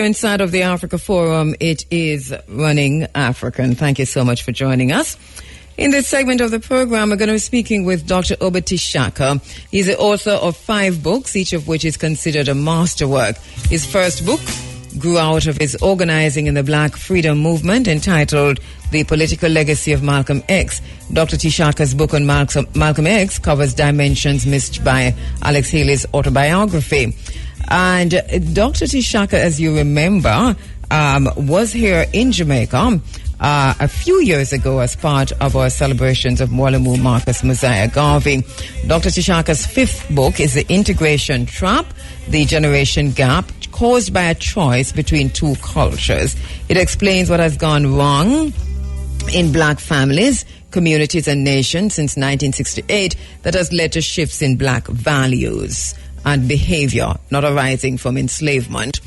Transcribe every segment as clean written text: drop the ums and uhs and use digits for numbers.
different side of the Africa Forum. It is Running African. Thank you so much for joining us. In this segment of the program, we're going to be speaking with Dr. Obati Shaka. He's the author of 5 books, each of which is considered a masterwork. His first book grew out of his organizing in the Black Freedom Movement, entitled The Political Legacy of Malcolm X. Dr. Tishaka's book on Malcolm X covers dimensions missed by Alex Haley's autobiography. And Dr. Tishaka, as you remember, was here in Jamaica a few years ago as part of our celebrations of Mwalimu Marcus Mosiah Garvey. Dr. Tishaka's 5th book is The Integration Trap, The Generation Gap, caused by a choice between 2 cultures. It explains what has gone wrong in black families, communities and nations since 1968 that has led to shifts in black values and behavior not arising from enslavement.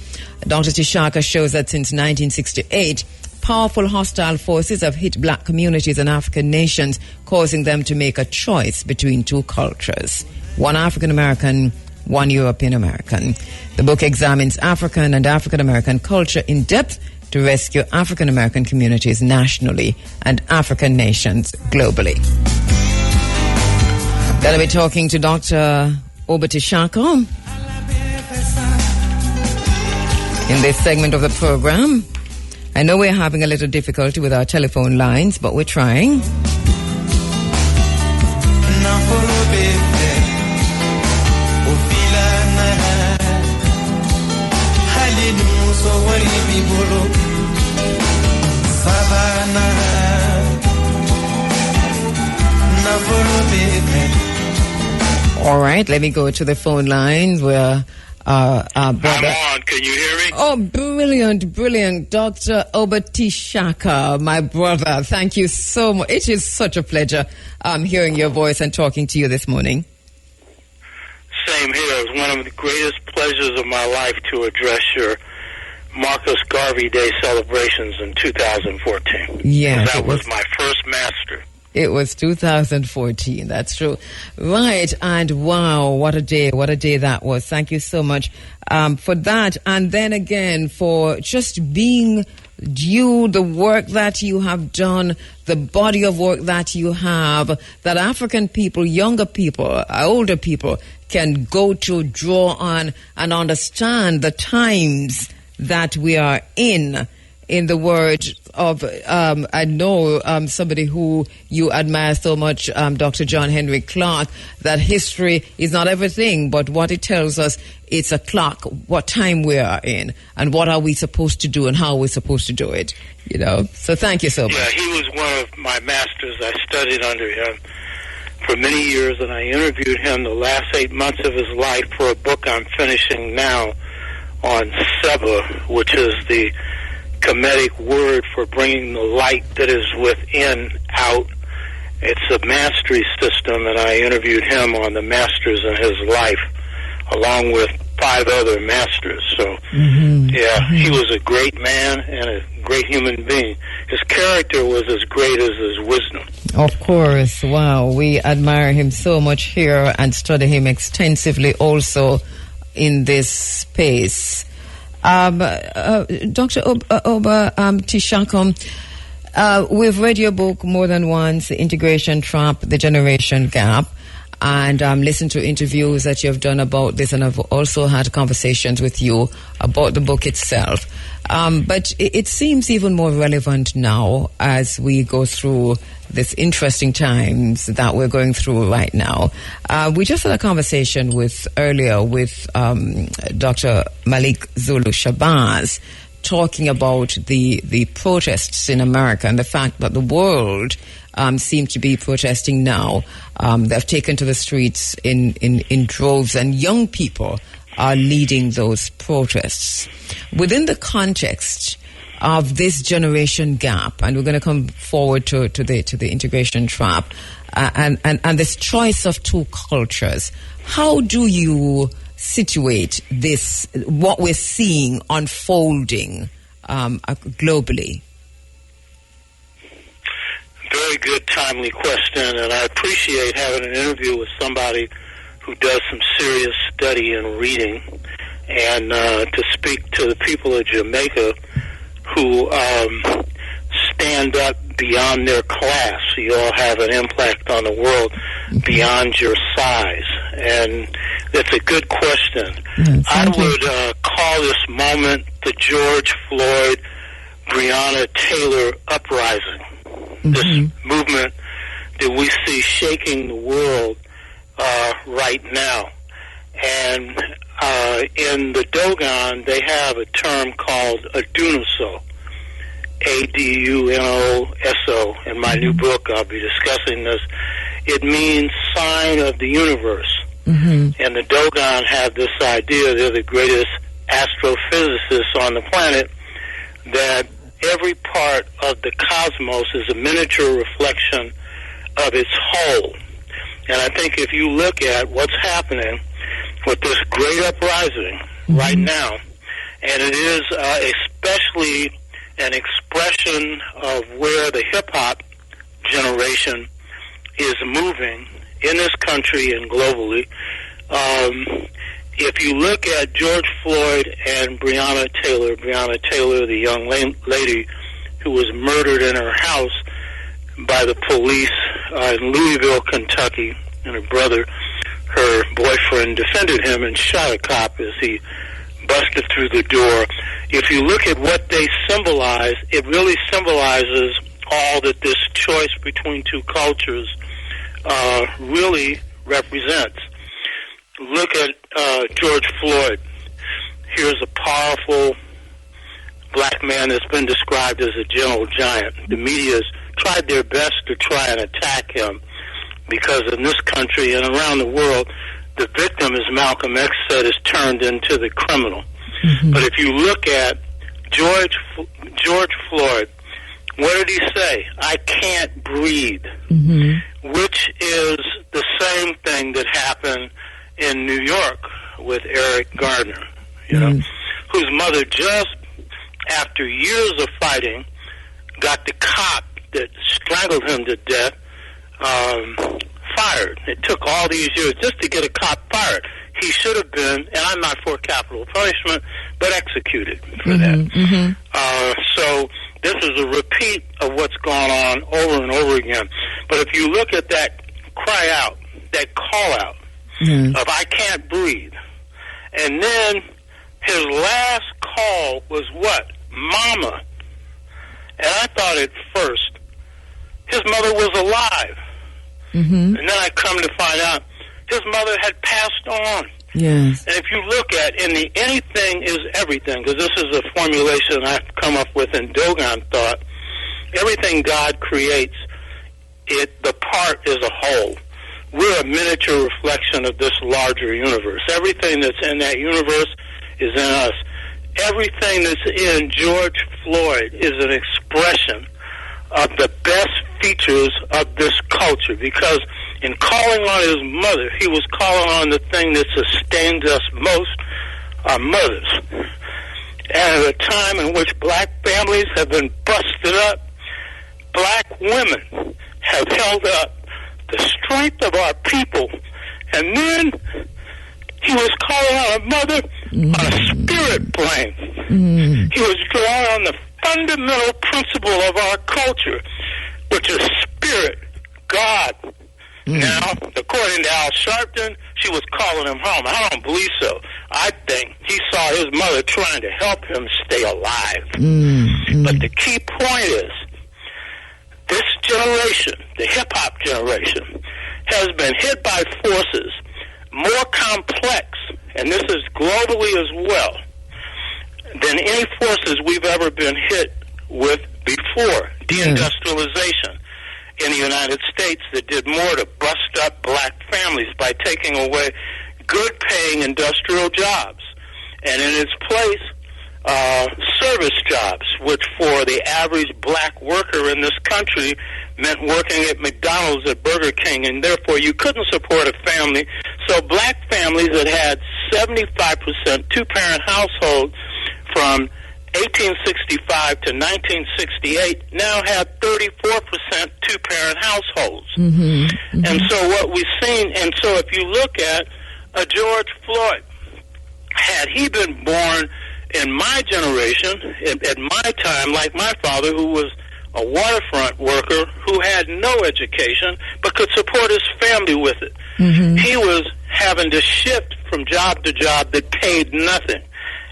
Dr. Tishaka shows that since 1968, powerful hostile forces have hit black communities and African nations, causing them to make a choice between 2 cultures, one African American, one European American. The book examines African and African American culture in depth to rescue African American communities nationally and African nations globally. Going to be talking to Dr. Obati Shaka in this segment of the program. I know we're having a little difficulty with our telephone lines, but we're trying. All right, let me go to the phone lines where brother. I'm on. Can you hear me? Oh, brilliant. Dr. Obati Shaka, my brother. Thank you so much. It is such a pleasure hearing your voice and talking to you this morning. Same here. It was one of the greatest pleasures of my life to address your Marcus Garvey Day celebrations in 2014. Yes. That was my first master. It was 2014. That's true. Right. And wow, what a day that was. Thank you so much for that. And then again, for just being you, the work that you have done, the body of work that you have, that African people, younger people, older people can go to, draw on, and understand the times that we are in the word of, I know somebody who you admire so much, Dr. John Henry Clark, that history is not everything, but what it tells us, it's a clock, what time we are in, and what are we supposed to do and how we're supposed to do it, you know. So thank you so much. Yeah, he was one of my masters. I studied under him for many years, and I interviewed him the last 8 months of his life for a book I'm finishing now on Seba, which is the Kemetic word for bringing the light that is within out. It's a mastery system, and I interviewed him on the masters in his life, along with 5 other masters. So, he was a great man and a great human being. His character was as great as his wisdom. Of course. Wow. We admire him so much here and study him extensively also in this space. Dr. Tishaka, we've read your book more than once, The Integration Trap, The Generation Gap, and listened to interviews that you've done about this, and I've also had conversations with you about the book itself. But it seems even more relevant now as we go through this interesting times that we're going through right now. We just had a conversation earlier with Dr. Malik Zulu Shabazz, talking about the protests in America and the fact that the world seem to be protesting now. They've taken to the streets in droves, and young people are leading those protests. Within the context of this generation gap, and we're going to come forward to the integration trap, and this choice of 2 cultures, how do you situate this, what we're seeing unfolding globally? Very good, timely question, and I appreciate having an interview with somebody who does some serious study and reading and to speak to the people of Jamaica who stand up beyond their class. You all have an impact on the world beyond your size, and it's a good question. I would call this moment the George Floyd, Breonna Taylor uprising, this movement that we see shaking the world right now. And in the Dogon, they have a term called Adunoso, Adunoso. In my new book, I'll be discussing this. It means sign of the universe. And the Dogon have this idea, they're the greatest astrophysicists on the planet, that every part of the cosmos is a miniature reflection of its whole. And I think if you look at what's happening with this great uprising right now, and it is especially an expression of where the hip-hop generation is moving in this country and globally. If you look at George Floyd and Breonna Taylor, the young lady who was murdered in her house by the police in Louisville, Kentucky, and her boyfriend defended him and shot a cop as he busted through the door. If you look at what they symbolize, it really symbolizes all that this choice between two cultures really represents. Look at George Floyd. Here's a powerful black man that's been described as a gentle giant. The media's tried their best to try and attack him because in this country and around the world, the victim, as Malcolm X said, is turned into the criminal. But if you look at George Floyd, what did he say? I can't breathe, which is the same thing that happened in New York with Eric Gardner, whose mother just after years of fighting got the cop that strangled him to death fired. It took all these years just to get a cop fired. He should have been, and I'm not for capital punishment, but executed for that. So this is a repeat of what's gone on over and over again. But if you look at that cry out, that call out of I can't breathe, and then his last call was what? Mama. And I thought at first his mother was alive. And then I come to find out his mother had passed on. Yes. And if you look at anything is everything, because this is a formulation I've come up with in Dogon thought, everything God creates, the part is a whole. We're a miniature reflection of this larger universe. Everything that's in that universe is in us. Everything that's in George Floyd is an expression of the best features of this culture, because in calling on his mother, he was calling on the thing that sustains us most, our mothers. And at a time in which black families have been busted up, black women have held up the strength of our people. And then he was calling on a mother on a spirit plane. He was drawing on the fundamental principle of our culture, which is spirit, God. Now, according to Al Sharpton, she was calling him home. I don't believe so. I think he saw his mother trying to help him stay alive. But the key point is, this generation, the hip-hop generation, has been hit by forces more complex, and this is globally as well, than any forces we've ever been hit with before. Deindustrialization in the United States that did more to bust up black families by taking away good-paying industrial jobs, and in its place, service jobs, which for the average black worker in this country meant working at McDonald's, at Burger King, and therefore you couldn't support a family. So black families that had 75% two-parent households from 1865 to 1968 now have 34% two-parent households. And so what we've seen, and so if you look at George Floyd, had he been born in my generation, at my time, like my father, who was a waterfront worker who had no education but could support his family with it. Mm-hmm. He was having to shift from job to job that paid nothing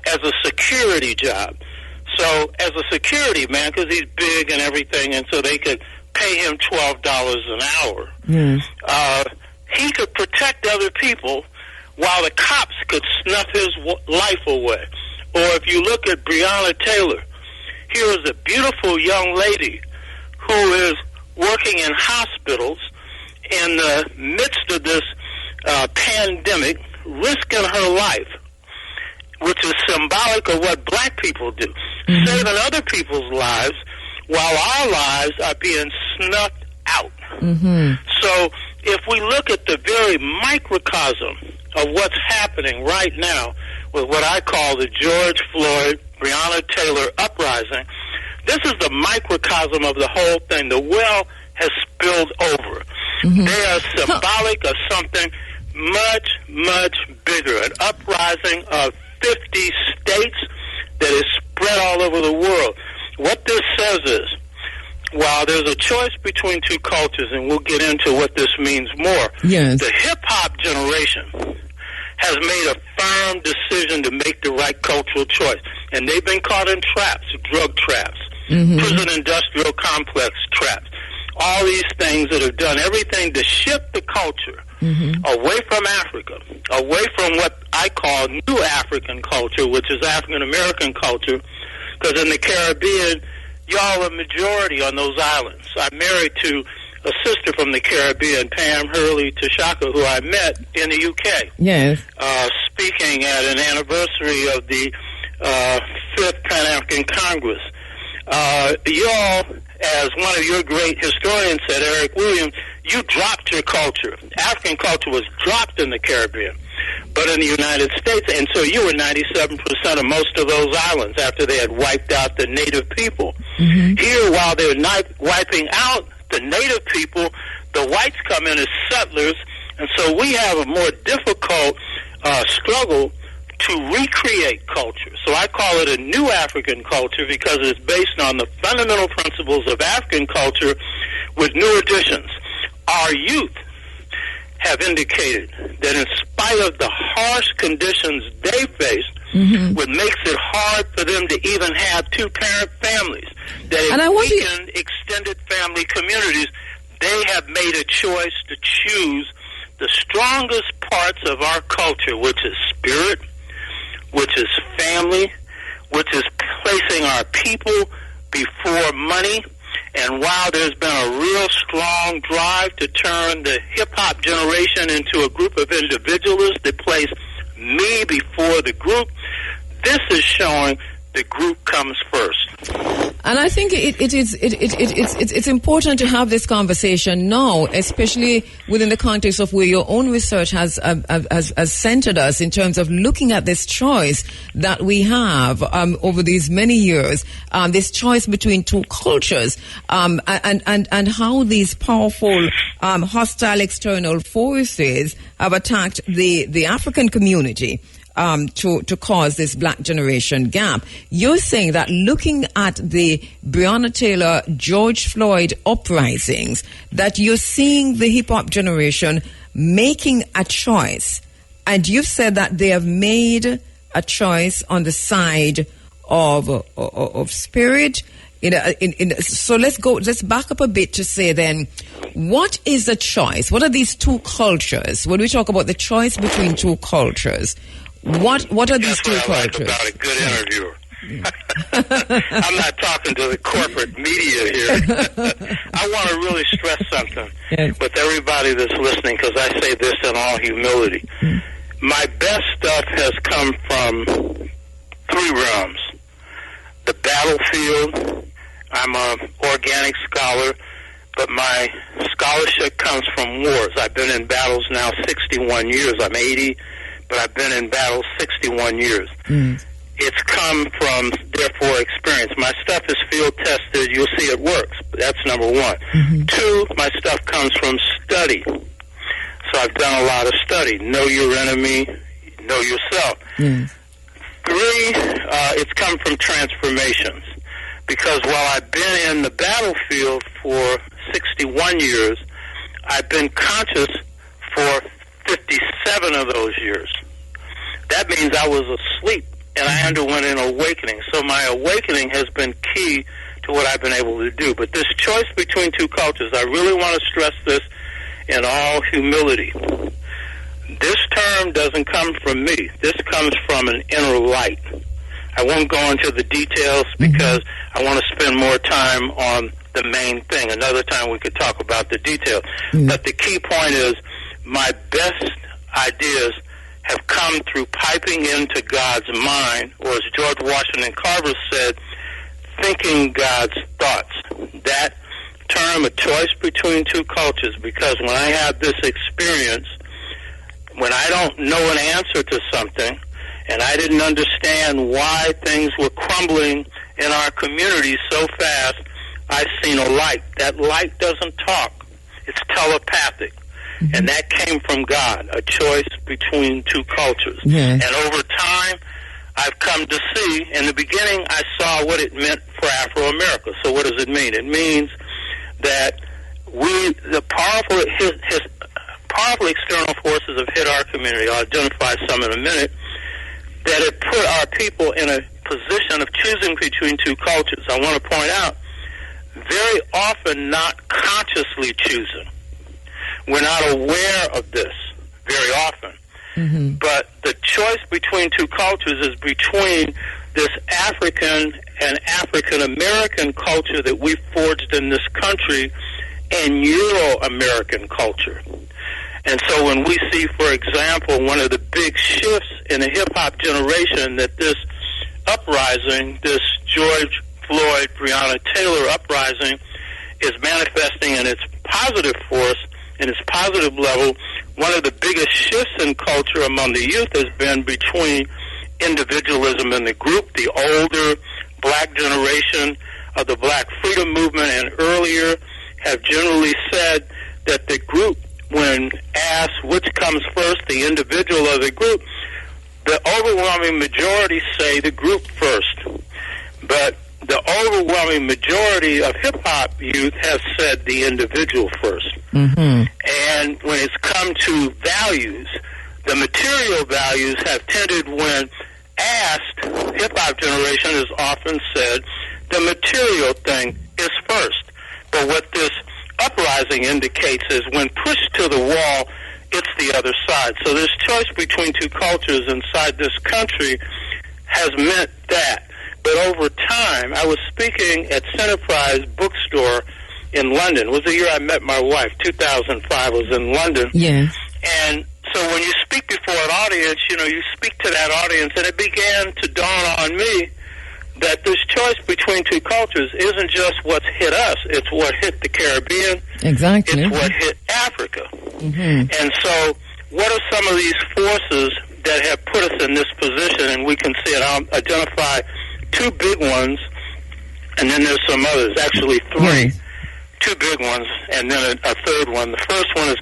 as a security job. So as a security man, because he's big and everything, and so they could pay him $12 an hour, he could protect other people while the cops could snuff his life away. Or if you look at Breonna Taylor, here is a beautiful young lady who is working in hospitals in the midst of this pandemic, risking her life, which is symbolic of what black people do, saving other people's lives while our lives are being snuffed out. So if we look at the very microcosm of what's happening right now with what I call the George Floyd, Breonna Taylor uprising, this is the microcosm of the whole thing. The well has spilled over. They are symbolic of something much, much bigger, an uprising of 50 states that is spread all over the world. What this says is, while there's a choice between two cultures, and we'll get into what this means more, the hip-hop generation has made a firm decision to make the right cultural choice. And they've been caught in traps, drug traps, prison industrial complex traps, all these things that have done everything to shift the culture away from Africa, away from what I call new African culture, which is African American culture, because in the Caribbean, y'all are majority on those islands. I'm married to a sister from the Caribbean, Pam Hurley Tashaka, who I met in the UK. Yes. Speaking at an anniversary of the 5th Pan-African Congress. Y'all, as one of your great historians said, Eric Williams, you dropped your culture. African culture was dropped in the Caribbean, but in the United States, and so you were 97% of most of those islands after they had wiped out the native people. Here, while they're wiping out the native people, the whites come in as settlers, and so we have a more difficult struggle to recreate culture. So I call it a new African culture because it's based on the fundamental principles of African culture with new additions. Our youth have indicated that in spite of the harsh conditions they faced, what makes it hard for them to even have two-parent families, that it weakened extended family communities, they have made a choice to choose the strongest parts of our culture, which is spirit, which is family, which is placing our people before money. And while there's been a real strong drive to turn the hip-hop generation into a group of individualists that place me before the group, this is showing the group comes first. And I think it's important to have this conversation now, especially within the context of where your own research has centered us in terms of looking at this choice that we have over these many years, this choice between two cultures, and how these powerful hostile external forces have attacked the African community. To cause this black generation gap. You're saying that looking at the Breonna Taylor, George Floyd uprisings, that you're seeing the hip-hop generation making a choice. And you've said that they have made a choice on the side of spirit. So let's back up a bit to say then, what is the choice? What are these two cultures? When we talk about the choice between two cultures, what are these two cultures? That's what I like about a good interviewer. I'm not talking to the corporate media here. I want to really stress something with everybody that's listening, because I say this in all humility. My best stuff has come from three realms. The battlefield. I'm an organic scholar, but my scholarship comes from wars. I've been in battles now 61 years. I'm 80. But I've been in battle 61 years. It's come from, therefore, experience. My stuff is field tested. You'll see it works. That's number one. 2, my stuff comes from study. So I've done a lot of study. Know your enemy, know yourself. Yes. 3, it's come from transformations. Because while I've been in the battlefield for 61 years, I've been conscious for 57 of those years. That means I was asleep and I underwent an awakening. So my awakening has been key to what I've been able to do. But this choice between two cultures, I really want to stress this in all humility. This term doesn't come from me. This comes from an inner light. I won't go into the details because I want to spend more time on the main thing. Another time we could talk about the details. But the key point is my best ideas have come through piping into God's mind, or as George Washington Carver said, thinking God's thoughts. That term, a choice between two cultures, because when I have this experience, when I don't know an answer to something, and I didn't understand why things were crumbling in our community so fast, I've seen a light. That light doesn't talk. It's telepathic. And that came from God, a choice between two cultures. And over time, I've come to see, in the beginning, I saw what it meant for Afro-America. So what does it mean? It means that the powerful external forces have hit our community. I'll identify some in a minute. That it put our people in a position of choosing between two cultures. I want to point out, very often not consciously choosing. We're not aware of this very often. But the choice between two cultures is between this African and African-American culture that we forged in this country and Euro-American culture. And so when we see, for example, one of the big shifts in the hip-hop generation, that this uprising, this George Floyd, Breonna Taylor uprising, is manifesting in its positive force, in its positive level, one of the biggest shifts in culture among the youth has been between individualism and the group. The older black generation of the black freedom movement and earlier have generally said that the group, when asked which comes first, the individual or the group, the overwhelming majority say the group first. But the overwhelming majority of hip-hop youth have said the individual first. And when it's come to values, the material values have tended, when asked, hip-hop generation has often said the material thing is first. But what this uprising indicates is when pushed to the wall, it's the other side. So this choice between two cultures inside this country has meant that. But over time, I was speaking at Centerprise Bookstore in London. It was the year I met my wife, 2005. I was in London. And so when you speak before an audience, you speak to that audience, and it began to dawn on me that this choice between two cultures isn't just what's hit us, it's what hit the Caribbean. Exactly. It's what hit Africa. And so what are some of these forces that have put us in this position? And we can see it. I'll identify two big ones, and then there's some others, actually three. Two big ones, and then a third one. The first one is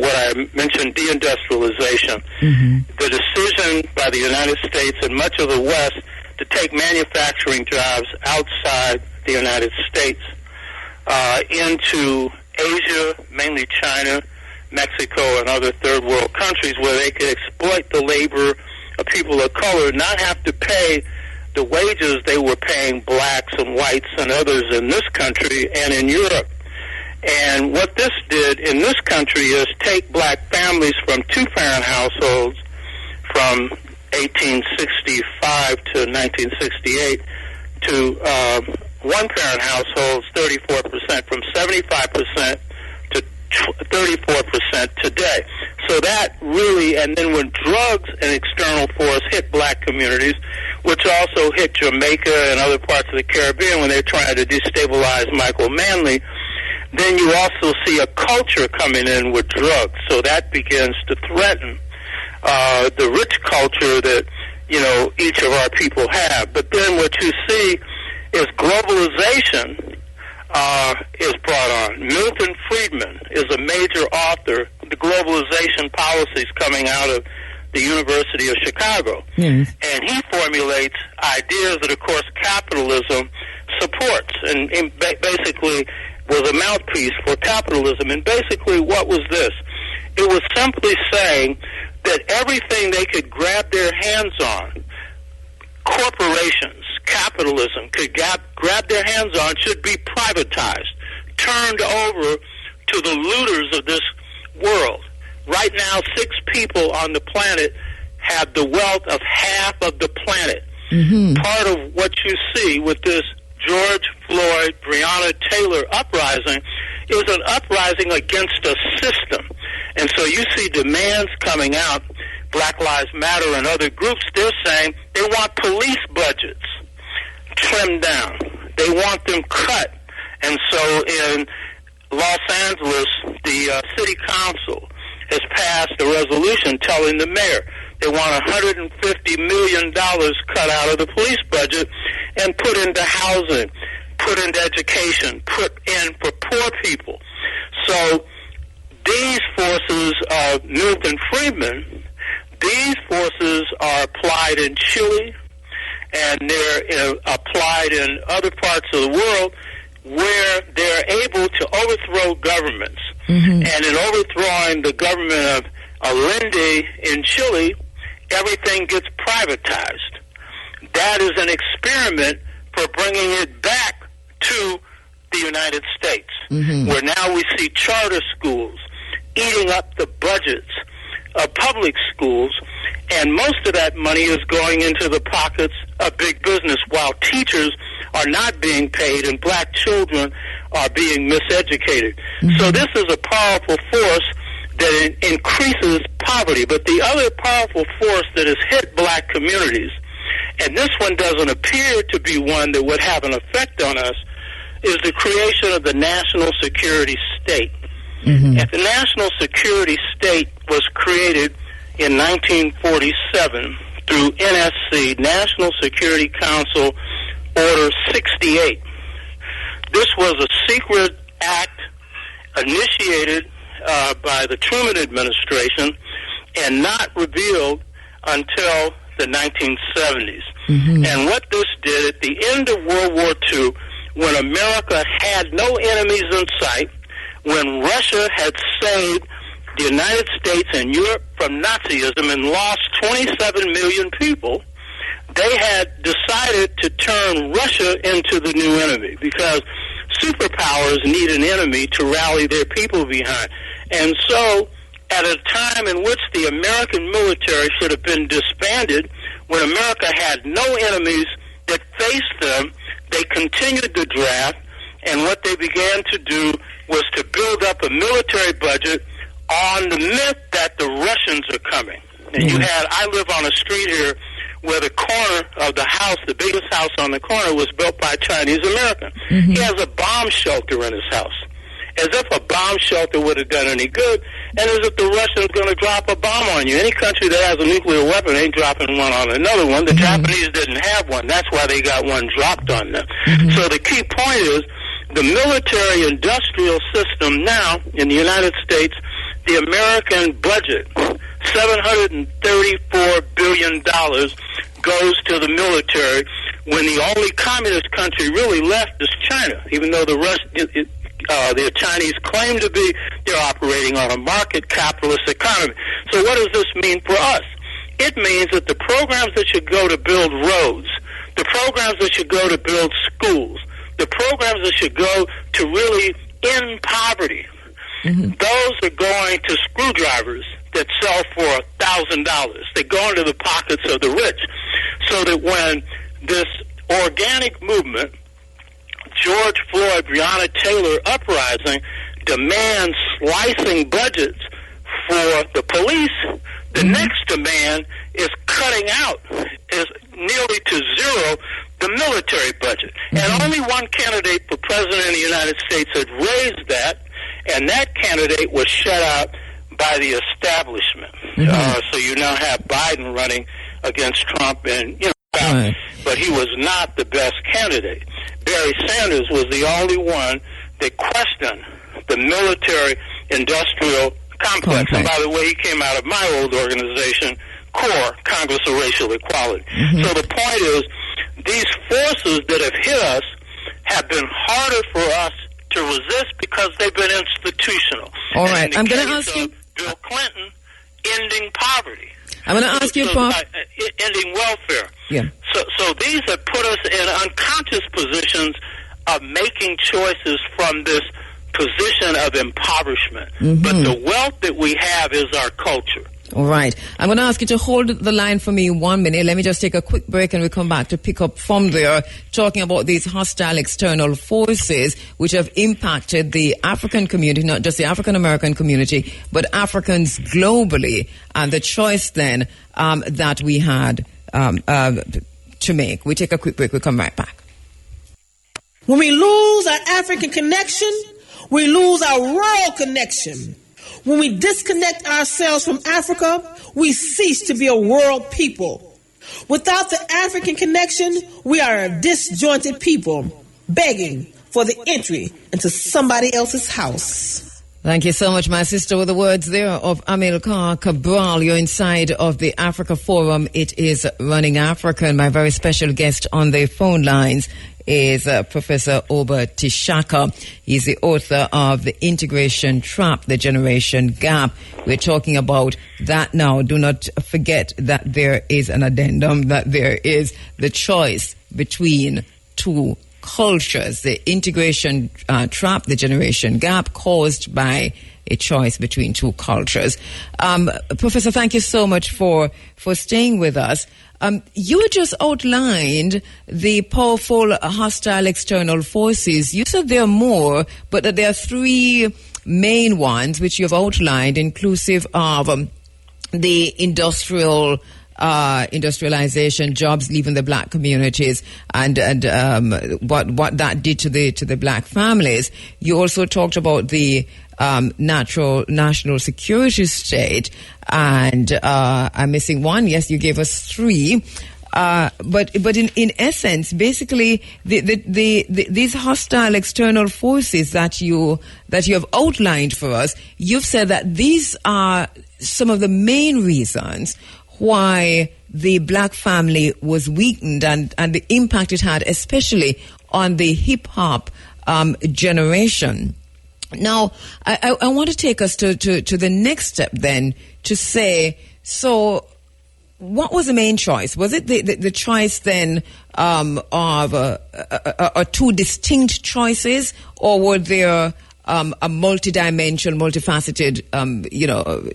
what I mentioned, deindustrialization. The decision by the United States and much of the West to take manufacturing jobs outside the United States into Asia, mainly China, Mexico, and other third world countries, where they could exploit the labor of people of color, not have to pay the wages they were paying blacks and whites and others in this country and in Europe. And what this did in this country is take black families from two-parent households from 1865 to 1968 to one-parent households, 34%, from 75% to 34% today. So that really, and then when drugs and external force hit black communities, which also hit Jamaica and other parts of the Caribbean when they're trying to destabilize Michael Manley, then you also see a culture coming in with drugs. So that begins to threaten the rich culture that, each of our people have. But then what you see is globalization is brought on. Milton Friedman is a major author. The globalization policies coming out of the University of Chicago. Yes. And he formulates ideas that, of course, capitalism supports, and basically was a mouthpiece for capitalism. And basically what was this? It was simply saying that everything they could grab their hands on, corporations, capitalism could grab their hands on, should be privatized, turned over to the looters of this world. Right now, 6 people on the planet have the wealth of half of the planet. Mm-hmm. Part of what you see with this George Floyd, Breonna Taylor uprising is an uprising against a system. And so you see demands coming out, Black Lives Matter and other groups, they're saying they want police budgets trimmed down. They want them cut. And so in Los Angeles, the city council has passed a resolution telling the mayor they want $150 million cut out of the police budget and put into housing, put into education, put in for poor people. So these forces of Milton Friedman, these forces are applied in Chile, and they're applied in other parts of the world where they're able to overthrow governments. Mm-hmm. And in overthrowing the government of Allende in Chile, everything gets privatized. That is an experiment for bringing it back to the United States, mm-hmm. where now we see charter schools eating up the budgets of public schools, and most of that money is going into the pockets of big business, while teachers are not being paid and black children are being miseducated. Mm-hmm. So this is a powerful force that increases poverty. But the other powerful force that has hit black communities, and this one doesn't appear to be one that would have an effect on us, is the creation of the national security state. Mm-hmm. And the national security state was created in 1947 through NSC, National Security Council Order 68. This was a secret act initiated by the Truman administration and not revealed until the 1970s. Mm-hmm. And what this did, at the end of World War II, when America had no enemies in sight, when Russia had saved the United States and Europe from Nazism and lost 27 million people, they had decided to turn Russia into the new enemy, because superpowers need an enemy to rally their people behind. And so, at a time in which the American military should have been disbanded, when America had no enemies that faced them, they continued the draft, and what they began to do was to build up a military budget on the myth that the Russians are coming. And you had, I live on a street here where the corner of the house, the biggest house on the corner, was built by Chinese American. Mm-hmm. He has a bomb shelter in his house. As if a bomb shelter would have done any good, and as if the Russians going to drop a bomb on you. Any country that has a nuclear weapon ain't dropping one on another one. The mm-hmm. Japanese didn't have one. That's why they got one dropped on them. Mm-hmm. So the key point is, the military-industrial system now in the United States, the American budget, $734 billion goes to the military, when the only communist country really left is China, even though the Chinese claim to be, they're operating on a market capitalist economy. So what does this mean for us? It means that the programs that should go to build roads, the programs that should go to build schools, the programs that should go to really end poverty, mm-hmm. those are going to screwdrivers that sell for $1,000. They go into the pockets of the rich. So that when this organic movement, George Floyd, Breonna Taylor uprising, demands slicing budgets for the police, the mm-hmm. next demand is cutting out, is nearly to zero, the military budget. Mm-hmm. And only one candidate for president of the United States had raised that, and that candidate was shut out by the establishment. Mm-hmm. So you now have Biden running against Trump, and right. But he was not the best candidate. Barry Sanders was the only one that questioned the military-industrial complex. And by the way, he came out of my old organization, core Congress of Racial Equality. So the point is, these forces that have hit us have been harder for us to resist because they've been institutional. All right, I'm going to ask you... Bill Clinton, ending poverty. I'm going to ask you, Prof. Ending welfare. Yeah. So these have put us in unconscious positions of making choices from this position of impoverishment. But the wealth that we have is our culture. All right. I'm going to ask you to hold the line for me 1 minute. Let me just take a quick break and we'll come back to pick up from there, talking about these hostile external forces which have impacted the African community, not just the African American community, but Africans globally, and the choice then that we had to make. We take a quick break. We'll come right back. When we lose our African connection, we lose our rural connection. When we disconnect ourselves from Africa, we cease to be a world people. Without the African connection, we are a disjointed people, begging for the entry into somebody else's house. Thank you so much, my sister, with the words there of Amilcar Cabral. You're inside of the Africa Forum. It is Running Africa, and my very special guest on the phone lines is Professor Oba Tishaka. He's the author of The Integration Trap, The Generation Gap. We're talking about that now. Do not forget that there is an addendum, that there is the choice between two cultures. The integration trap, the generation gap, caused by a choice between two cultures. Professor, thank you so much for staying with us. You just outlined the powerful hostile external forces. You said there are more, but that there are three main ones which you've outlined, inclusive of the industrialization, jobs leaving the black communities, and what that did to the black families. You also talked about the national security state, and I'm missing one. Yes, you gave us three. But in essence, basically, these hostile external forces that you have outlined for us, you've said that these are some of the main reasons why the black family was weakened, and the impact it had, especially on the hip-hop generation. Now, I want to take us to the next step then, to say, so what was the main choice? Was it the choice then of two distinct choices, or were there a multidimensional, multifaceted,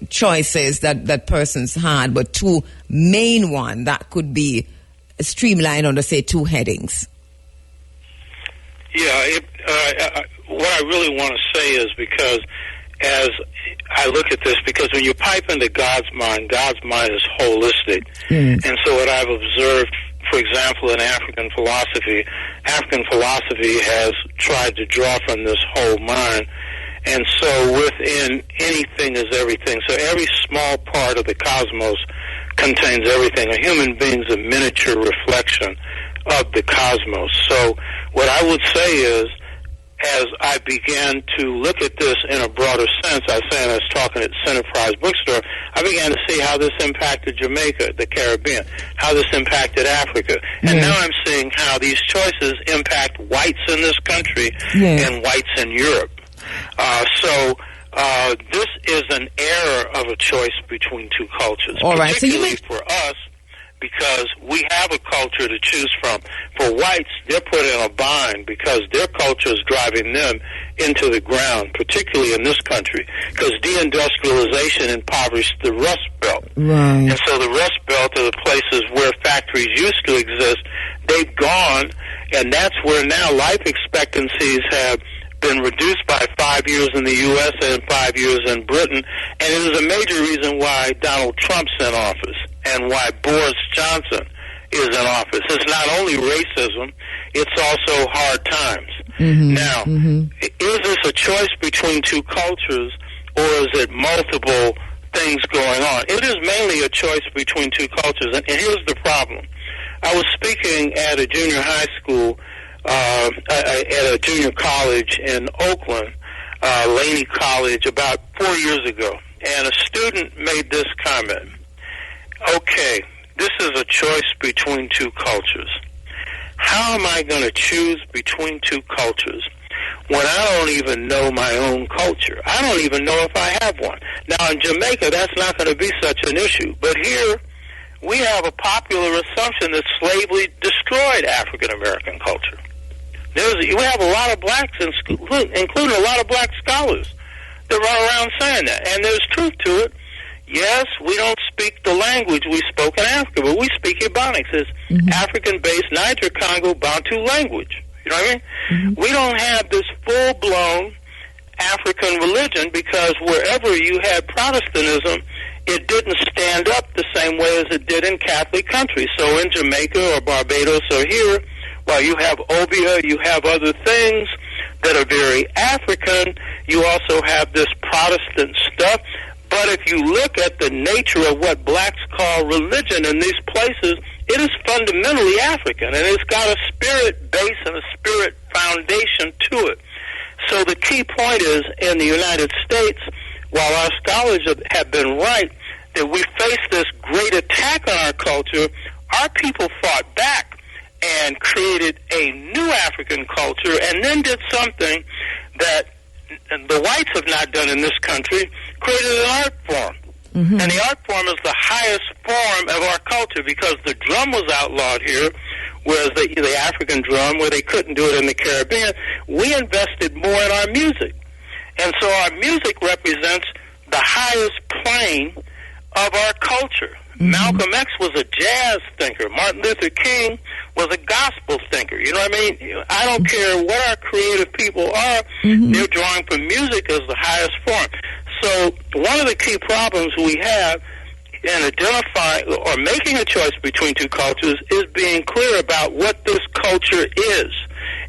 choices that persons had, but two main one that could be streamlined under, say, two headings? Yeah, what I really want to say is, because as I look at this, because when you pipe into God's mind is holistic. And so what I've observed, for example, in African philosophy has tried to draw from this whole mind. And so within anything is everything. So every small part of the cosmos contains everything. A human being is a miniature reflection of the cosmos. So what I would say is, as I began to look at this in a broader sense, I was talking at Centerprise Bookstore, I began to see how this impacted Jamaica, the Caribbean, how this impacted Africa. And now I'm seeing how these choices impact whites in this country and whites in Europe. So this is an error of a choice between two cultures, all right. particularly for us, because we have a culture to choose from. For whites, they're put in a bind because their culture is driving them into the ground, particularly in this country, because deindustrialization impoverished the Rust Belt. Right. And so the Rust Belt are the places where factories used to exist. They've gone, and that's where now life expectancies have been reduced by 5 years in the U.S. and 5 years in Britain. And it is a major reason why Donald Trump's in office and why Boris Johnson is in office. It's not only racism, it's also hard times. Now, is this a choice between two cultures, or is it multiple things going on? It is mainly a choice between two cultures. And here's the problem. I was speaking at a junior high school, at a junior college in Oakland, Laney College, about 4 years ago. And a student made this comment. Okay, this is a choice between two cultures. How am I going to choose between two cultures when I don't even know my own culture? I don't even know if I have one. Now, in Jamaica, that's not going to be such an issue. But here, we have a popular assumption that slavery destroyed African-American culture. We have a lot of blacks, including a lot of black scholars, that run around saying that. And there's truth to it. Yes, we don't speak the language we spoke in Africa, but we speak Ebonics. It's African-based Niger-Congo Bantu language. You know what I mean? Mm-hmm. We don't have this full-blown African religion because wherever you had Protestantism, it didn't stand up the same way as it did in Catholic countries. So in Jamaica or Barbados or here, while you have Obia, you have other things that are very African, you also have this Protestant stuff. But if you look at the nature of what blacks call religion in these places, it is fundamentally African, and it's got a spirit base and a spirit foundation to it. So the key point is, in the United States, while our scholars have been right, that we face this great attack on our culture, our people fought back and created a new African culture and then did something that the whites have not done in this country, created an art form. Mm-hmm. And the art form is the highest form of our culture because the drum was outlawed here, whereas the African drum, where they couldn't do it in the Caribbean, we invested more in our music. And so our music represents the highest plane of our culture. Mm-hmm. Malcolm X was a jazz thinker. Martin Luther King was a gospel thinker. You know what I mean? I don't care what our creative people are. Mm-hmm. They're drawing from music as the highest form. So one of the key problems we have in identifying or making a choice between two cultures is being clear about what this culture is.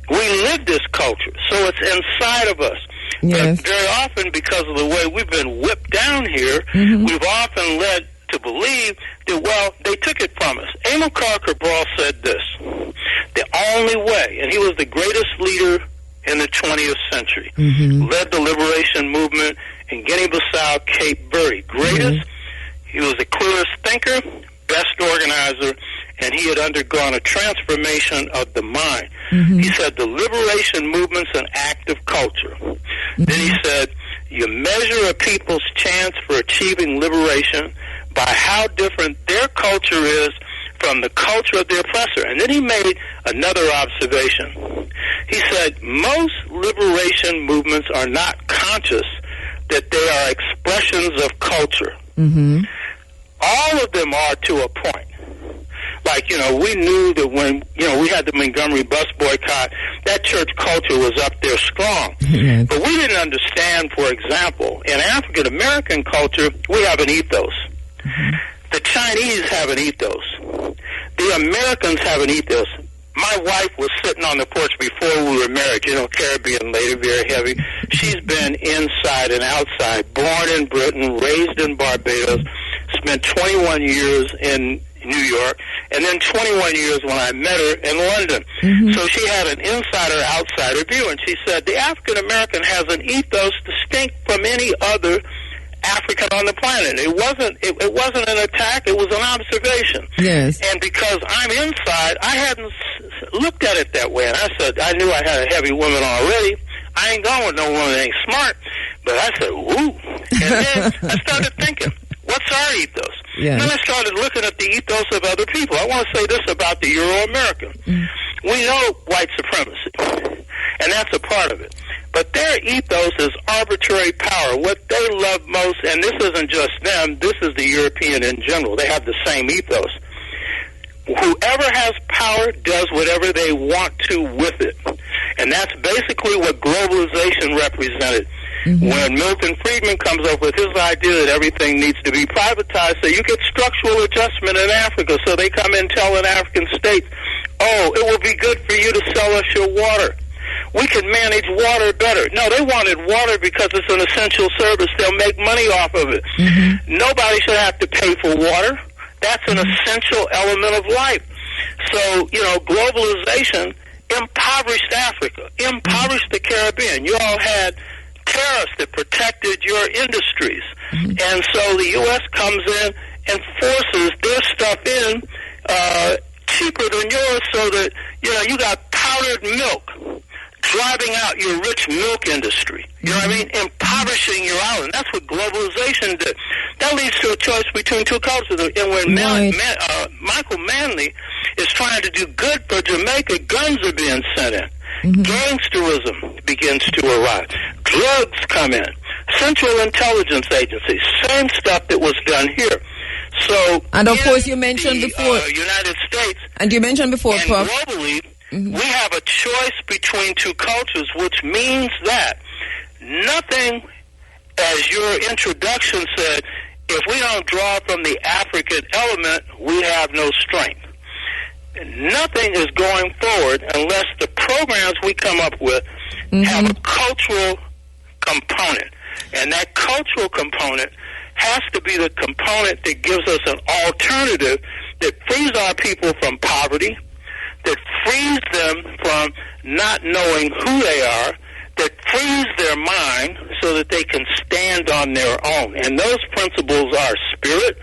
We live this culture, so it's inside of us. Yes. But very often, because of the way we've been whipped down here, mm-hmm. we've often led to believe that, well, they took it from us. Amilcar Cabral said this: the only way, and he was the greatest leader in the 20th century, mm-hmm. led the liberation movement in Guinea-Bissau, Cape Verde. Greatest, mm-hmm. he was the clearest thinker, best organizer, and he had undergone a transformation of the mind. Mm-hmm. He said the liberation movement's an act of culture. Mm-hmm. Then he said, you measure a people's chance for achieving liberation by how different their culture is from the culture of the oppressor. And then he made another observation. He said, most liberation movements are not conscious that they are expressions of culture. Mm-hmm. All of them are to a point. Like, we knew that when, we had the Montgomery bus boycott, that church culture was up there strong. Yes. But we didn't understand, for example, in African-American culture, we have an ethos. Mm-hmm. The Chinese have an ethos. The Americans have an ethos. My wife was sitting on the porch before we were married, Caribbean lady, very heavy. She's been inside and outside, born in Britain, raised in Barbados, spent 21 years in New York, and then 21 years when I met her in London. Mm-hmm. So she had an insider-outsider view, and she said, the African-American has an ethos distinct from any other African on the planet. It wasn't an attack, it was an observation. Yes. And because I'm inside, I hadn't looked at it that way. And I said, I knew I had a heavy woman already. I ain't going with no woman that ain't smart. But I said, ooh. And then I started thinking, what's our ethos? Yes. Then I started looking at the ethos of other people. I want to say this about the Euro-American. Mm. We know white supremacy, and that's a part of it. But their ethos is arbitrary power. What they love most, and this isn't just them, this is the European in general. They have the same ethos. Whoever has power does whatever they want to with it. And that's basically what globalization represented. Mm-hmm. When Milton Friedman comes up with his idea that everything needs to be privatized, so you get structural adjustment in Africa. So they come in telling African states, oh, it will be good for you to sell us your water. We can manage water better. No, they wanted water because it's an essential service. They'll make money off of it. Mm-hmm. Nobody should have to pay for water. That's an essential element of life. So, globalization impoverished Africa, impoverished the Caribbean. You all had tariffs that protected your industries. Mm-hmm. And so the U.S. comes in and forces their stuff in cheaper than yours, so that you got powdered milk driving out your rich milk industry. You know what I mean? Impoverishing your island. That's what globalization did. That leads to a choice between two cultures. And when Michael Manley is trying to do good for Jamaica, guns are being sent in. Gangsterism begins to arise. Drugs come in. Central Intelligence Agency, same stuff that was done here. So, and of course, you mentioned before United States, and you mentioned before, and Prof. globally, we have a choice between two cultures, which means that nothing, as your introduction said, if we don't draw from the African element, we have no strength. Nothing is going forward unless the programs we come up with have a cultural component. And that cultural component has to be the component that gives us an alternative that frees our people from poverty, that frees them from not knowing who they are, that frees their mind so that they can stand on their own. And those principles are spirit,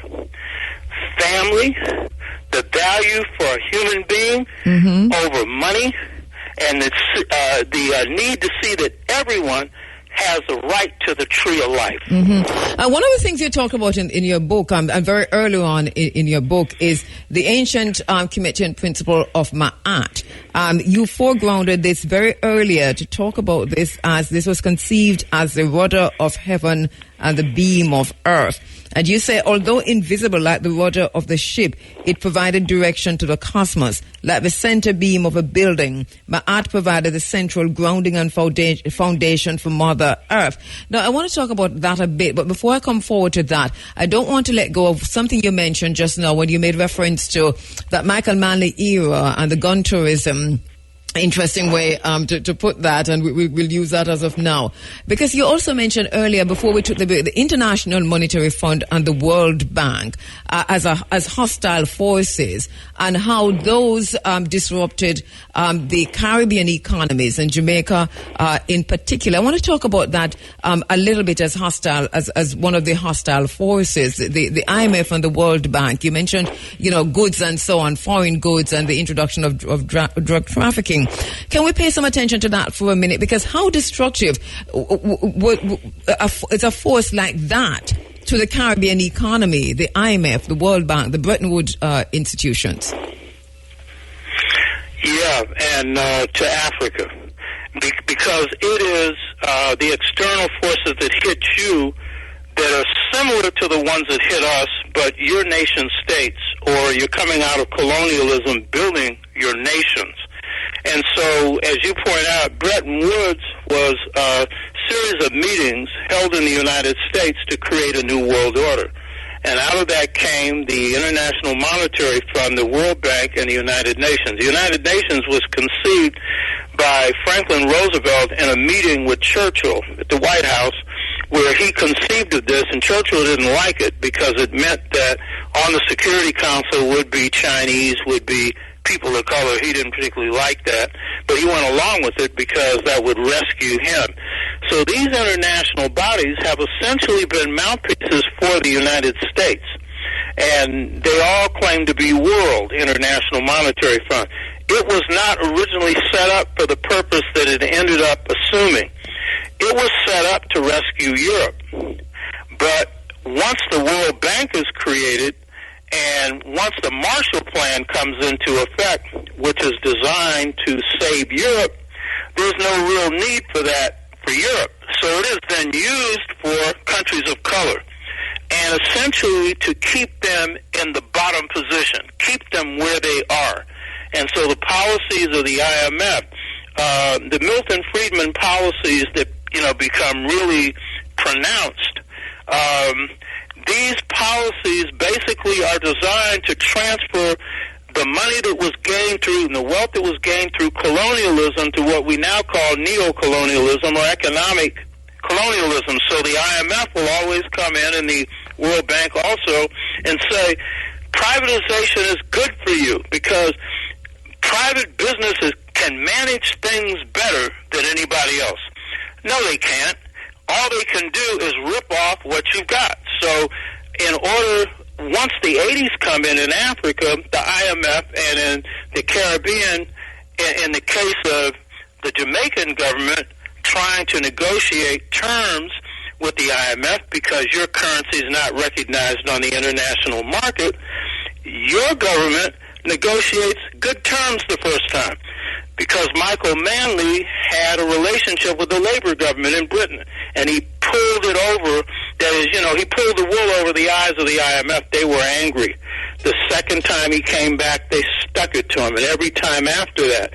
family, the value for a human being over money, and the need to see that everyone has a right to the tree of life. One of the things you talk about in your book, and very early on in your book, is the ancient Kemetic principle of Ma'at. You foregrounded this very earlier to talk about this, as this was conceived as the rudder of heaven and the beam of earth. And you say, although invisible like the rudder of the ship, it provided direction to the cosmos. Like the center beam of a building, Ma'at provided the central grounding and foundation for Mother Earth. Now, I want to talk about that a bit, but before I come forward to that, I don't want to let go of something you mentioned just now when you made reference to that Michael Manley era and the gun tourism. Interesting way to put that, and we'll use that as of now. Because you also mentioned earlier, before we took the International Monetary Fund and the World Bank as hostile forces, and how those disrupted the Caribbean economies, and Jamaica in particular. I want to talk about that a little bit as hostile, as one of the hostile forces, the IMF and the World Bank. You mentioned, goods and so on, foreign goods, and the introduction of drug trafficking. Can we pay some attention to that for a minute? Because how destructive is a force like that to the Caribbean economy, the IMF, the World Bank, the Bretton Woods institutions? Yeah, and to Africa. Because it is the external forces that hit you that are similar to the ones that hit us, but your nation states, or you're coming out of colonialism, building your nations. And so, as you point out, Bretton Woods was a series of meetings held in the United States to create a new world order. And out of that came the International Monetary Fund, the World Bank, and the United Nations. The United Nations was conceived by Franklin Roosevelt in a meeting with Churchill at the White House, where he conceived of this, and Churchill didn't like it because it meant that on the Security Council would be Chinese, would be people of color. He didn't particularly like that, but he went along with it because that would rescue him. So these international bodies have essentially been mouthpieces for the United States, and they all claim to be World International Monetary Fund. It was not originally set up for the purpose that it ended up assuming. It was set up to rescue Europe. But once the World Bank is created, and once the Marshall Plan comes into effect, which is designed to save Europe, there's no real need for that for Europe. So it is then used for countries of color, and essentially to keep them in the bottom position, keep them where they are. And so the policies of the IMF, the Milton Friedman policies that, become really pronounced, these policies basically are designed to transfer the money that was gained through and the wealth that was gained through colonialism to what we now call neo-colonialism or economic colonialism. So the IMF will always come in, and the World Bank also, and say, privatization is good for you because private businesses can manage things better than anybody else. No, they can't. All they can do is rip off what you've got. So in order once the 80s come in Africa, the IMF, and in the Caribbean, in the case of the Jamaican government trying to negotiate terms with the IMF because your currency is not recognized on the international market, your government negotiates good terms the first time because Michael Manley had a relationship with the Labour government in Britain, and he pulled it over. That is, he pulled the wool over the eyes of the IMF. They were angry. The second time he came back, they stuck it to him, and every time after that.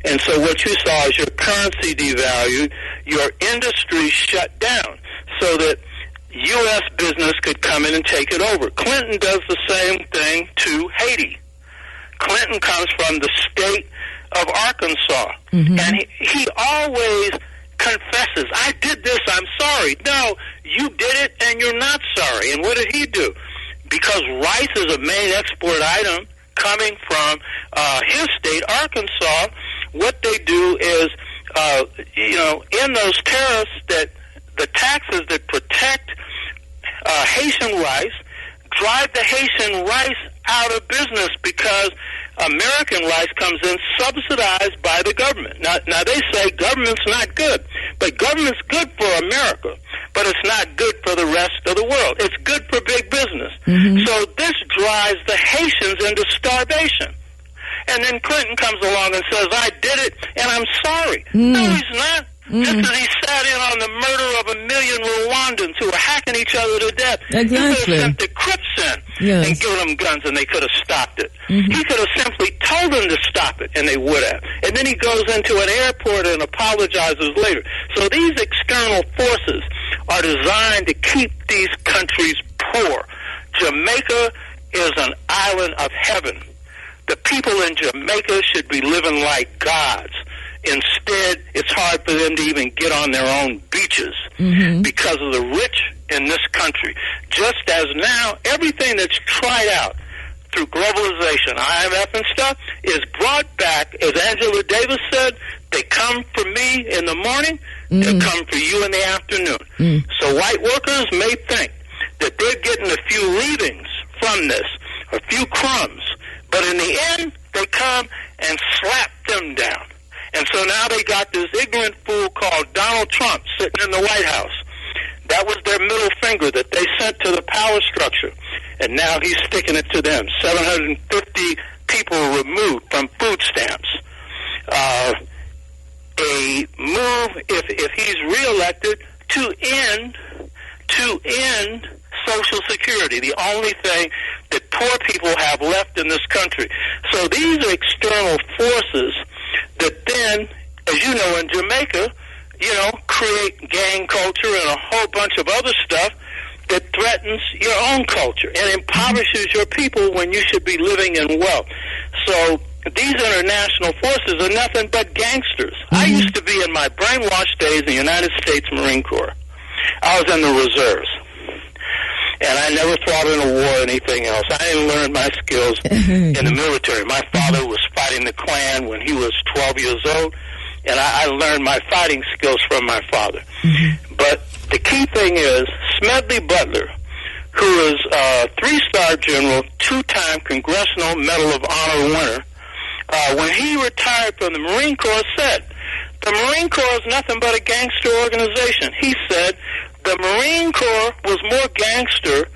And so what you saw is your currency devalued, your industry shut down so that U.S. business could come in and take it over. Clinton does the same thing to Haiti. Clinton comes from the state of Arkansas, and he always confesses, I did this, I'm sorry. No, you did it, and you're not sorry. And what did he do? Because rice is a main export item coming from his state, Arkansas, what they do is, in those tariffs, that the taxes that protect Haitian rice drive the Haitian rice out of business because American rice comes in subsidized by the government. Now they say government's not good, but government's good for America, but it's not good for the rest of the world. It's good for big business. So this drives the Haitians into starvation. And then Clinton comes along and says, I did it, and I'm sorry. No, he's not. Just as he sat in on the murder of 1 million Rwandans who were hacking each other to death. Exactly. He could have sent the Crips in and given them guns, and they could have stopped it. He could have simply told them to stop it, and they would have. And then he goes into an airport and apologizes later. So these external forces are designed to keep these countries poor. Jamaica is an island of heaven. The people in Jamaica should be living like gods. Instead, it's hard for them to even get on their own beaches because of the rich in this country. Just as now, everything that's tried out through globalization, IMF and stuff, is brought back. As Angela Davis said, they come for me in the morning, they come for you in the afternoon. So white workers may think that they're getting a few leavings from this, a few crumbs, but in the end, they come and slap them down. And so now they got this ignorant fool called Donald Trump sitting in the White House. That was their middle finger that they sent to the power structure. And now he's sticking it to them. 750 people removed from food stamps. A move, if he's reelected, to end Social Security, the only thing that poor people have left in this country. So these are external forces that then, as you know, in Jamaica, create gang culture and a whole bunch of other stuff that threatens your own culture and impoverishes your people when you should be living in wealth. So these international forces are nothing but gangsters. I used to be in my brainwashed days in the United States Marine Corps. I was in the reserves. And I never fought in a war or anything else. I didn't learn my skills in the military. My father was fighting the Klan when he was 12 years old, and I learned my fighting skills from my father. But the key thing is, Smedley Butler, who is a 3-star general, 2-time Congressional Medal of Honor winner, when he retired from the Marine Corps, said, the Marine Corps is nothing but a gangster organization. He said, the Marine Corps was more gangster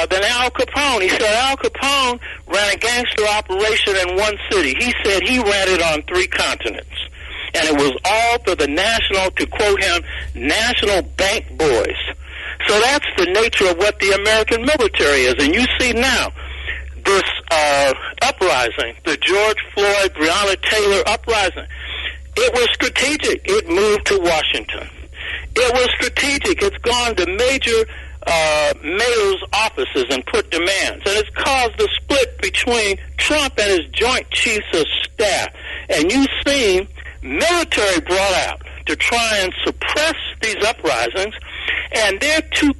than Al Capone. He said Al Capone ran a gangster operation in one city. He said he ran it on 3 continents. And it was all for the national, to quote him, national bank boys. So that's the nature of what the American military is. And you see now this uprising, the George Floyd, Breonna Taylor uprising. It was strategic. It moved to Washington. It was strategic. It's gone to major mayor's offices and put demands. And it's caused a split between Trump and his Joint Chiefs of Staff. And you've seen military brought out to try and suppress these uprisings, and they're too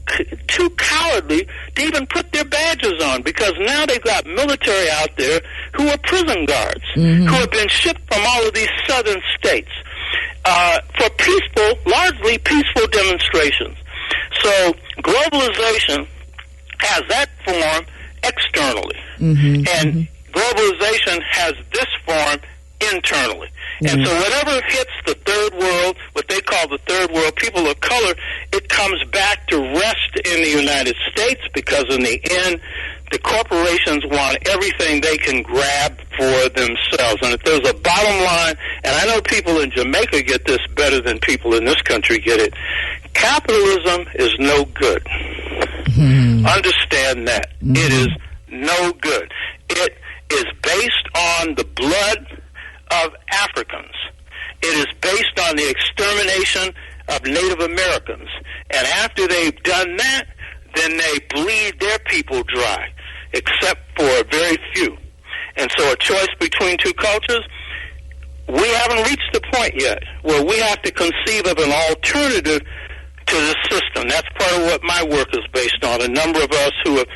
cowardly to even put their badges on, because now they've got military out there who are prison guards, who have been shipped from all of these southern states for largely peaceful demonstrations. So globalization has that form externally. And globalization has this form internally. And so whatever hits the third world, what they call the third world, people of color, it comes back to rest in the United States, because in the end, the corporations want everything they can grab for themselves. And if there's a bottom line, and I know people in Jamaica get this better than people in this country get it, capitalism is no good. Understand that. It is no good. It is based on the blood of Africans. It is based on the extermination of Native Americans. And after they've done that, then they bleed their people dry, except for very few. And so a choice between two cultures, we haven't reached the point yet where we have to conceive of an alternative to the system. That's part of what my work is based on. A number of us who have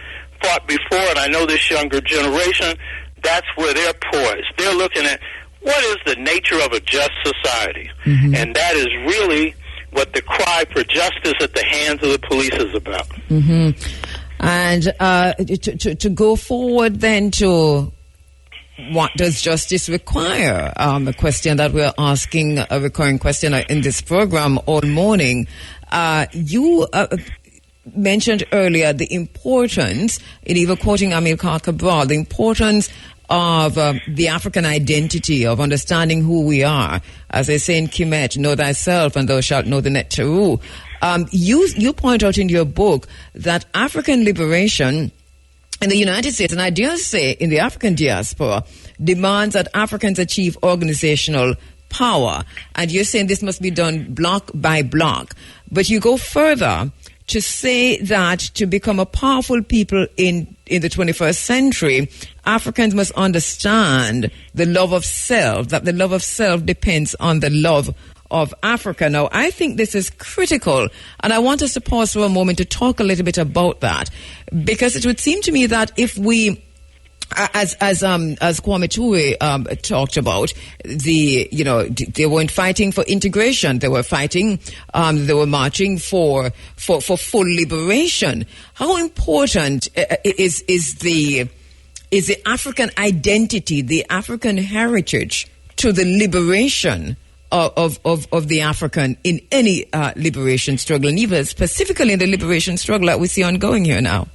fought before, and I know this younger generation, that's where they're poised. They're looking at what is the nature of a just society? And that is really what the cry for justice at the hands of the police is about. And to go forward then to what does justice require? A question that we're asking, a recurring question in this program all morning. You mentioned earlier the importance, in even quoting Amilcar Cabral, the importance of the African identity, of understanding who we are. As they say in Kemet, know thyself and thou shalt know the Neteru. You point out in your book that African liberation in the United States, and I dare say in the African diaspora, demands that Africans achieve organizational power. And you're saying this must be done block by block. But you go further to say that to become a powerful people in the 21st century, Africans must understand the love of self, that the love of self depends on the love of Africa. Now, I think this is critical, and I want us to pause for a moment to talk a little bit about that, because it would seem to me that if we, as Kwame Ture talked about, they weren't fighting for integration. They were fighting. They were marching for full liberation. How important is the African identity, the African heritage, to the liberation of the African in any liberation struggle, and even specifically in the liberation struggle that we see ongoing here now?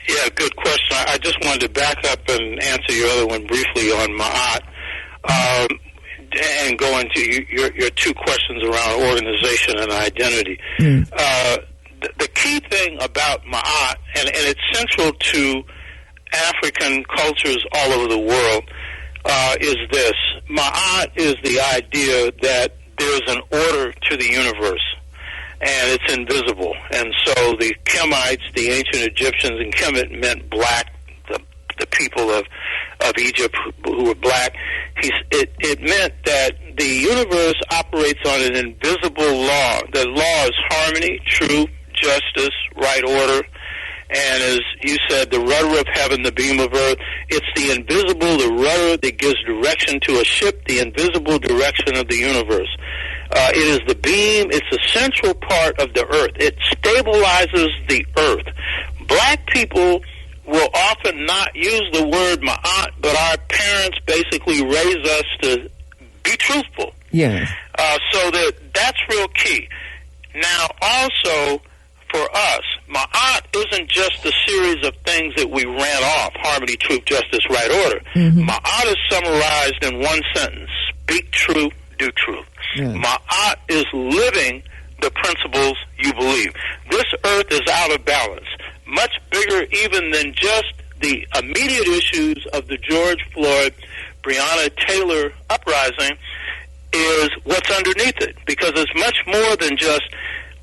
Yeah, good question. I just wanted to back up and answer your other one briefly on Ma'at, and go into your two questions around organization and identity. The key thing about Ma'at, and it's central to African cultures all over the world, is this. Ma'at is the idea that there's an order to the universe, and it's invisible. And so the Kemites, the ancient Egyptians, and Kemet meant black, the people of Egypt who were black. It meant that the universe operates on an invisible law. The law is harmony, truth, justice, right order. And as you said, the rudder of heaven, the beam of earth, it's the invisible, the rudder that gives direction to a ship, the invisible direction of the universe. It is the beam, it's a central part of the earth. It stabilizes the earth. Black people will often not use the word ma'at, but our parents basically raise us to be truthful. Yes. So that's real key. Now, also, for us, Ma'at isn't just a series of things that we ran off, harmony, truth, justice, right order. Ma'at is summarized in one sentence: speak truth, do truth. Ma'at is living the principles you believe. This earth is out of balance, much bigger even than just the immediate issues of the George Floyd, Breonna Taylor uprising, is what's underneath it, because it's much more than just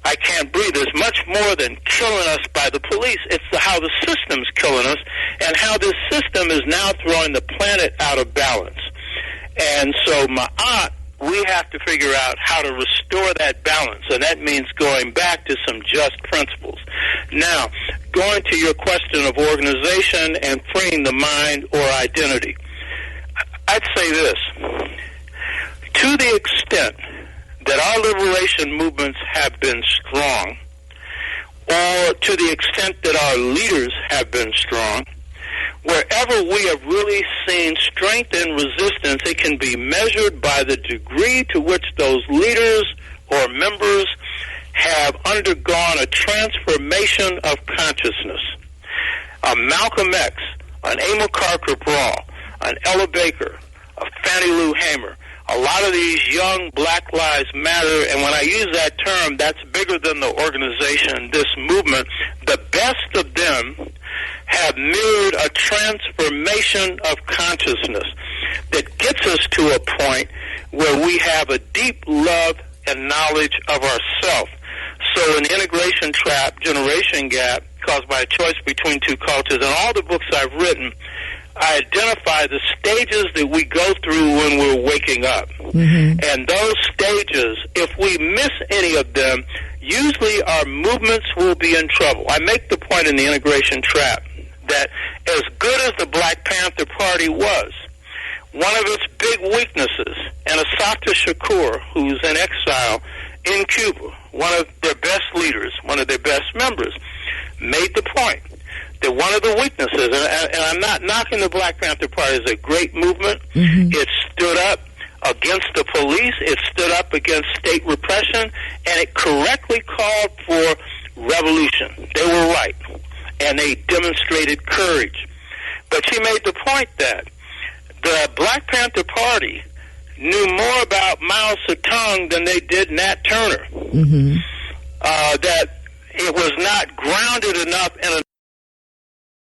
I can't breathe. There's much more than killing us by the police. It's how the system's killing us, and how this system is now throwing the planet out of balance. And so Ma'at, we have to figure out how to restore that balance, and that means going back to some just principles. Now, going to your question of organization and freeing the mind or identity, I'd say this. To the extent that our liberation movements have been strong, or to the extent that our leaders have been strong, wherever we have really seen strength and resistance, it can be measured by the degree to which those leaders or members have undergone a transformation of consciousness. A Malcolm X, an Emil Carter Brawl, an Ella Baker, a Fannie Lou Hamer, a lot of these young Black Lives Matter, and when I use that term, that's bigger than the organization, this movement, the best of them have mirrored a transformation of consciousness that gets us to a point where we have a deep love and knowledge of ourself. So an integration trap, generation gap, caused by a choice between two cultures, and all the books I've written, I identify the stages that we go through when we're waking up. Mm-hmm. And those stages, if we miss any of them, usually our movements will be in trouble. I make the point in the integration trap that as good as the Black Panther Party was, one of its big weaknesses, and Assata Shakur, who's in exile in Cuba, one of their best leaders, one of their best members, made the point that one of the weaknesses, and I'm not knocking the Black Panther Party, is a great movement. Mm-hmm. It stood up against the police. It stood up against state repression, and it correctly called for revolution. They were right, and they demonstrated courage. But she made the point that the Black Panther Party knew more about Mao Zedong than they did Nat Turner. Mm-hmm. That it was not grounded enough in a